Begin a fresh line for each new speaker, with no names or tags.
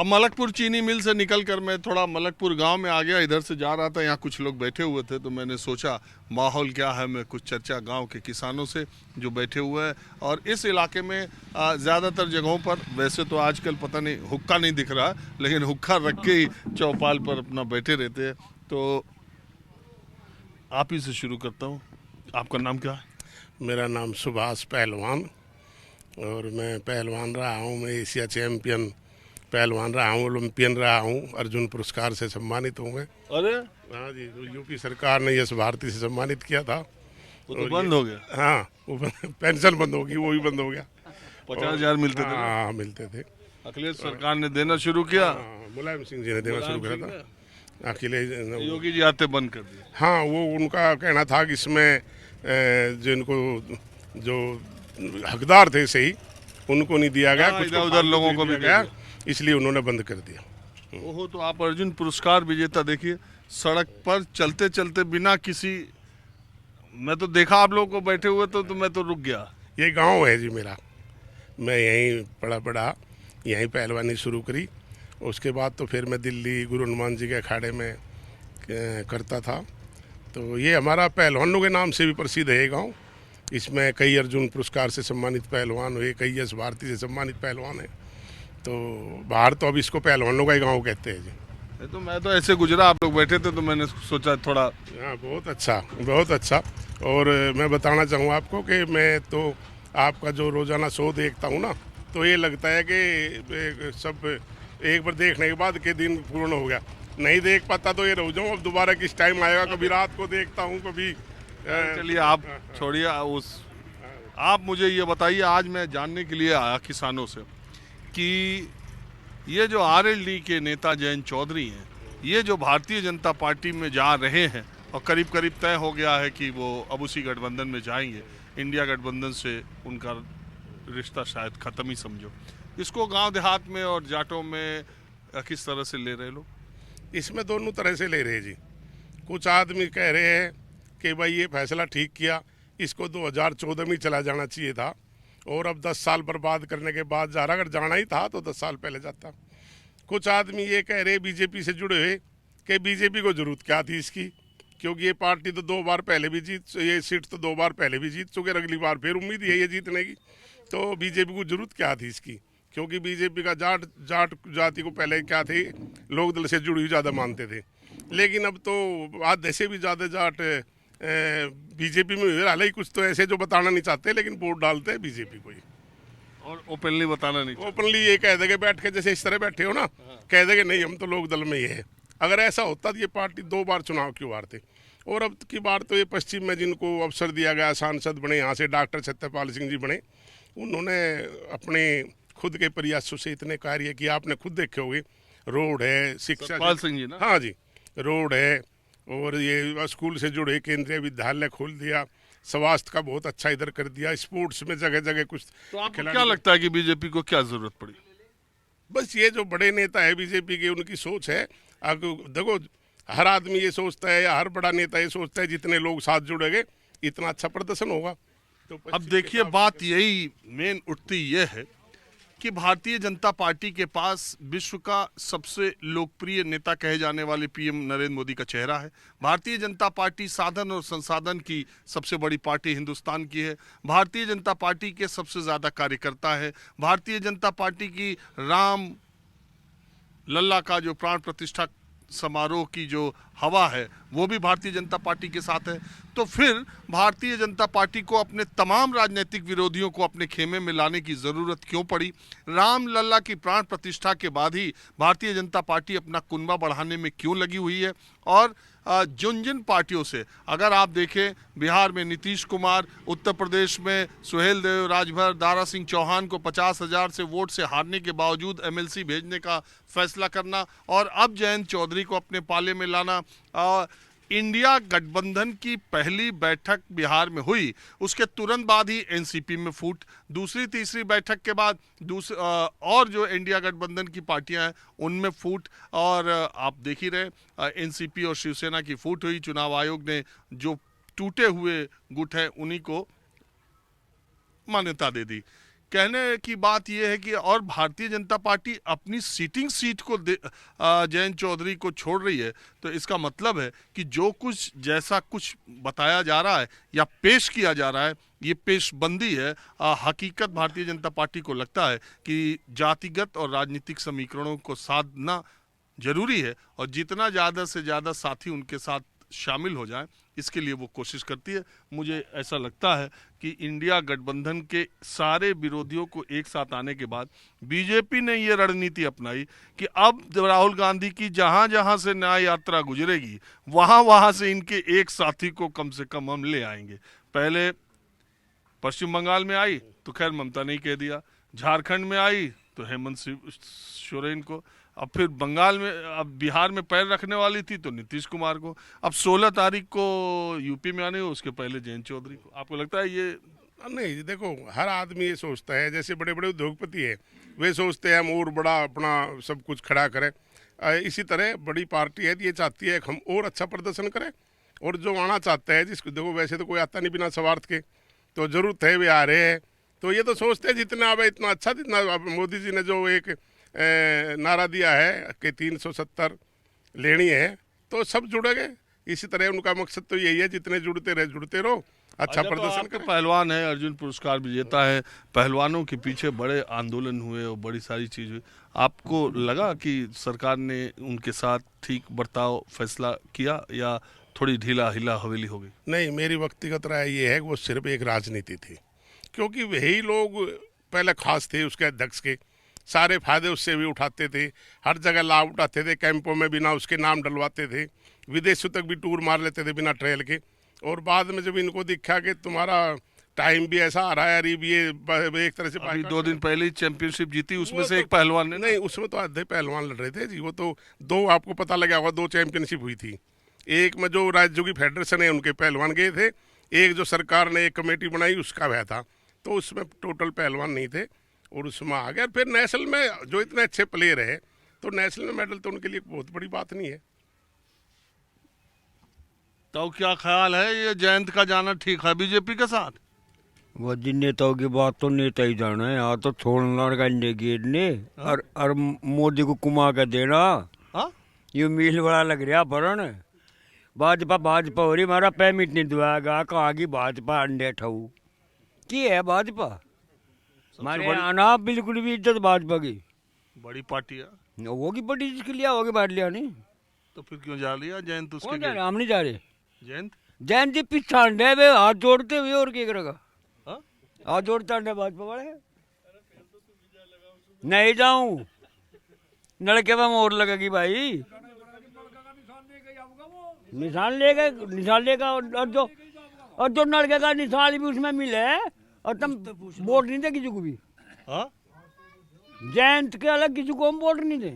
अब मलकपुर चीनी मिल से निकलकर मैं थोड़ा मलकपुर गांव में आ गया। इधर से जा रहा था, यहाँ कुछ लोग बैठे हुए थे, तो मैंने सोचा माहौल क्या है, मैं कुछ चर्चा गांव के किसानों से जो बैठे हुए हैं। और इस इलाके में ज़्यादातर जगहों पर वैसे तो आजकल पता नहीं हुक्का नहीं दिख रहा, लेकिन हुक्का रख के ही चौपाल पर अपना बैठे रहते हैं। तो आप ही से शुरू करता हूँ, आपका नाम क्या है?
मेरा नाम सुभाष पहलवान और मैं पहलवान रहा हूँ। मैं एशिया चैम्पियन पहलवान रहा हूँ, ओलंपियन रहा हूँ, अर्जुन पुरस्कार से सम्मानित हूँ मैं।
अरे
हाँ जी, तो यूपी सरकार ने यश भारती से सम्मानित किया था।
वो तो बंद हो गया।
हाँ, वो पेंशन बंद होगी, वो भी बंद हो गया।
50,000 मिलते थे ना?
हाँ, मिलते थे।
अखिलेश सरकार ने देना शुरू किया,
हाँ, मुलायम सिंह जी ने देना शुरू करा था। अखिलेश
योगी जी आते बंद कर दिया।
हाँ, वो उनका कहना था कि इसमें जिनको जो हकदार थे सही उनको नहीं दिया गया,
हाँ,
कुछ
इधर उधर लोगों को भी
गया, इसलिए उन्होंने बंद कर दिया।
ओहो, तो आप अर्जुन पुरस्कार विजेता देखिए, सड़क पर चलते चलते बिना किसी, मैं तो देखा आप लोगों को बैठे हुए तो मैं तो रुक गया।
ये गांव है जी मेरा, मैं यहीं पढ़ा यहीं पहलवानी शुरू करी। उसके बाद तो फिर मैं दिल्ली गुरु हनुमान जी के अखाड़े में करता था। तो ये हमारा पहलवानों के नाम से भी प्रसिद्ध है ये गाँव। इसमें कई अर्जुन पुरस्कार से सम्मानित पहलवान हुए, कई यश भारती से सम्मानित पहलवान है। तो बाहर तो अब इसको पहलवानों का ही गाँव कहते हैं जी।
तो मैं तो ऐसे गुजरा, आप लोग बैठे थे तो मैंने सोचा थोड़ा।
हाँ, बहुत अच्छा, बहुत अच्छा। और मैं बताना चाहूँ आपको कि मैं तो आपका जो रोज़ाना शो देखता हूँ ना, तो ये लगता है कि सब एक बार देखने के बाद के दिन पूर्ण हो गया। नहीं देख पाता तो ये रह जाऊँ, अब दोबारा किस टाइम आएगा। कभी रात को देखता हूँ, कभी
चलिए आप छोड़िए उस, आप मुझे ये बताइए, आज मैं जानने के लिए आया किसानों से कि ये जो आरएलडी के नेता जयंत चौधरी हैं, ये जो भारतीय जनता पार्टी में जा रहे हैं और करीब करीब तय हो गया है कि वो अब उसी गठबंधन में जाएंगे, इंडिया गठबंधन से उनका रिश्ता शायद ख़त्म ही समझो, इसको गांव देहात में और जाटों में किस तरह से ले रहे लोग?
इसमें दोनों तरह से ले रहे हैं जी। कुछ आदमी कह रहे हैं कि भाई ये फैसला ठीक किया, इसको 2014 में चला जाना चाहिए था और अब 10 साल बर्बाद करने के बाद जा रहा, अगर जाना ही था तो 10 साल पहले जाता। कुछ आदमी ये कह रहे बीजेपी से जुड़े हुए कि बीजेपी को जरूरत क्या थी इसकी, क्योंकि ये पार्टी तो 2 बार पहले भी जीत, ये सीट तो 2 बार पहले भी जीत चुके, अगली बार फिर उम्मीद है ये जीतने की, तो बीजेपी को जरूरत क्या थी इसकी। क्योंकि बीजेपी का जाट जाति को पहले क्या थे, लोक दल से जुड़ी हुई ज़्यादा मानते थे, लेकिन अब तो आधे से भी ज़्यादा जाट बीजेपी में हालांकि कुछ तो ऐसे जो बताना नहीं चाहते, लेकिन वोट डालते हैं बीजेपी को ही।
और ओपनली बताना नहीं,
ओपनली ये कह देंगे बैठ के, जैसे इस तरह बैठे हो ना, कह देंगे नहीं हम तो लोक दल में ही है। अगर ऐसा होता तो ये पार्टी 2 बार चुनाव क्यों हारते। और अब की बार तो ये पश्चिम में जिनको अवसर दिया गया, सांसद बने, यहाँ से डॉक्टर सत्यपाल सिंह जी बने, उन्होंने अपने खुद के प्रयासों से इतने कार्य किया, आपने खुद देखे होंगे। रोड है, शिक्षा,
सत्यपाल सिंह जी ना?
हाँ जी, रोड है, और ये स्कूल से जुड़े केंद्रीय विद्यालय खोल दिया, स्वास्थ्य का बहुत अच्छा इधर कर दिया, स्पोर्ट्स में जगह जगह कुछ।
तो आपको क्या लगता है कि बीजेपी को क्या जरूरत पड़ी?
बस ये जो बड़े नेता है बीजेपी के, उनकी सोच है। देखो, हर आदमी ये सोचता है या हर बड़ा नेता ये सोचता है जितने लोग साथ जुड़ेंगे इतना अच्छा प्रदर्शन होगा। तो
अब देखिए, बात यही मेन उठती ये है कि भारतीय जनता पार्टी के पास विश्व का सबसे लोकप्रिय नेता कहे जाने वाले पीएम नरेंद्र मोदी का चेहरा है। भारतीय जनता पार्टी साधन और संसाधन की सबसे बड़ी पार्टी हिंदुस्तान की है। भारतीय जनता पार्टी के सबसे ज़्यादा कार्यकर्ता है। भारतीय जनता पार्टी की राम लल्ला का जो प्राण प्रतिष्ठा समारोह की जो हवा है वो भी भारतीय जनता पार्टी के साथ है। तो फिर भारतीय जनता पार्टी को अपने तमाम राजनीतिक विरोधियों को अपने खेमे में लाने की ज़रूरत क्यों पड़ी? राम लल्ला की प्राण प्रतिष्ठा के बाद ही भारतीय जनता पार्टी अपना कुनबा बढ़ाने में क्यों लगी हुई है? और जिन पार्टियों से अगर आप देखें, बिहार में नीतीश कुमार, उत्तर प्रदेश में सुहेल देव राजभर, दारा सिंह चौहान को 50,000 से वोट से हारने के बावजूद एमएलसी भेजने का फैसला करना, और अब जयंत चौधरी को अपने पाले में लाना। इंडिया गठबंधन की पहली बैठक बिहार में हुई, उसके तुरंत बाद ही एनसीपी में फूट, दूसरी तीसरी बैठक के बाद और जो इंडिया गठबंधन की पार्टियां हैं उनमें फूट, और आप देख ही रहे एनसीपी और शिवसेना की फूट हुई। चुनाव आयोग ने जो टूटे हुए गुट है उन्हीं को मान्यता दे दी। कहने की बात यह है कि और भारतीय जनता पार्टी अपनी सीटिंग सीट को जयंत चौधरी को छोड़ रही है, तो इसका मतलब है कि जो कुछ जैसा कुछ बताया जा रहा है या पेश किया जा रहा है, ये पेशबंदी है। हकीकत भारतीय जनता पार्टी को लगता है कि जातिगत और राजनीतिक समीकरणों को साधना जरूरी है और जितना ज़्यादा से ज़्यादा साथी उनके साथ शामिल हो जाएं, इसके लिए वो कोशिश करती है। मुझे ऐसा लगता है कि इंडिया गठबंधन के सारे विरोधियों को एक साथ आने के बाद बीजेपी ने ये रणनीति अपनाई कि अब राहुल गांधी की जहां जहां से न्याय यात्रा गुजरेगी वहां वहां से इनके एक साथी को कम से कम हम ले आएंगे। पहले पश्चिम बंगाल में आई तो खैर ममता ने ही कह दिया, झारखंड में आई तो हेमंत सोरेन को, अब फिर बंगाल में, अब बिहार में पैर रखने वाली थी तो नीतीश कुमार को, अब 16 तारीख को यूपी में आने हो, उसके पहले जयंत चौधरी को। आपको लगता है ये?
नहीं, देखो हर आदमी ये सोचता है, जैसे बड़े बड़े उद्योगपति है वे सोचते हैं हम और बड़ा अपना सब कुछ खड़ा करें, इसी तरह बड़ी पार्टी है ये चाहती है कि हम और अच्छा प्रदर्शन करें, और जो आना चाहता है जिसको देखो वैसे तो कोई आता नहीं बिना स्वार्थ के, तो जरूरत है वे आ रहे हैं, तो ये तो सोचते हैं जितना अब इतना अच्छा, जितना मोदी जी ने जो एक नारा दिया है कि 370 लेनी है तो सब जुड़ेंगे। इसी तरह उनका मकसद तो यही है, जितने जुड़ते रहो अच्छा प्रदर्शन करें।
पहलवान है, अर्जुन पुरस्कार विजेता है, पहलवानों के पीछे बड़े आंदोलन हुए और बड़ी सारी चीज हुई। आपको लगा कि सरकार ने उनके साथ ठीक बर्ताव फैसला किया या थोड़ी ढीला हिला हवेली हो गई?
नहीं, मेरी व्यक्तिगत राय ये है कि वो सिर्फ एक राजनीति थी, क्योंकि वही लोग पहले खास थे उसके अध्यक्ष के, सारे फायदे उससे भी उठाते थे, हर जगह लाभ उठाते थे, कैंपों में बिना उसके नाम डलवाते थे, विदेशों तक भी टूर मार लेते थे बिना ट्रेल के। और बाद में जब इनको दिखा कि तुम्हारा टाइम भी ऐसा आ रहा है, अरे ये एक तरह से
अभी 2 दिन पहले ही चैंपियनशिप जीती, उसमें से एक पहलवान ने।
नहीं, उसमें तो आधे पहलवान लड़ रहे थे जी, वो तो 2 आपको पता लगा होगा 2 चैंपियनशिप हुई थी। एक में जो राज्यों की फेडरेशन है उनके पहलवान गए थे, एक जो सरकार ने एक कमेटी बनाई उसका वह था, तो उसमें टोटल पहलवान नहीं थे और उसमें आ गया। फिर नेशनल में जो इतने अच्छे प्लेयर है तो नेशनल में मेडल तो उनके लिए बहुत बड़ी बात नहीं है।
तो क्या ख्याल है, ये जयंत का जाना ठीक है बीजेपी के साथ?
वो जिन नेताओं की बात तो नेता ही जाना है, यहाँ तो छोड़ना गंडे गिरने और मोदी को कुमा कर देना।
हाँ?
ये मील बड़ा लग रहा भरण, भाजपा हो रही, हमारा पैमिट नहीं दुआगा, कहाँ की भाजपा अंडे ठाऊ की है भाजपा, हमारे आना बिल्कुल भी इज्जत भाजपा की।
बड़ी पार्टी है,
होगी बड़ी, जिसके लिया होगी बाहर लिया नहीं,
तो फिर क्यों जा लिया जयंत उसके?
कौन जा रहे? हम नहीं जा रहे।
जयंत
जी पीछा अंडे वे हाथ जोड़ते हुए, और क्या करेगा?
हाँ?
हाथ जोड़ता अंडे भाजपा वाले। नहीं जाऊं, नलके में मोर लगेगी भाई, निशान लेगा और जो नलके का निशान भी उसमें मिले और तुम वोट नहीं दे किसी को भी।
हाँ?
जयंत के अलग किसी को हम वोट नहीं दे।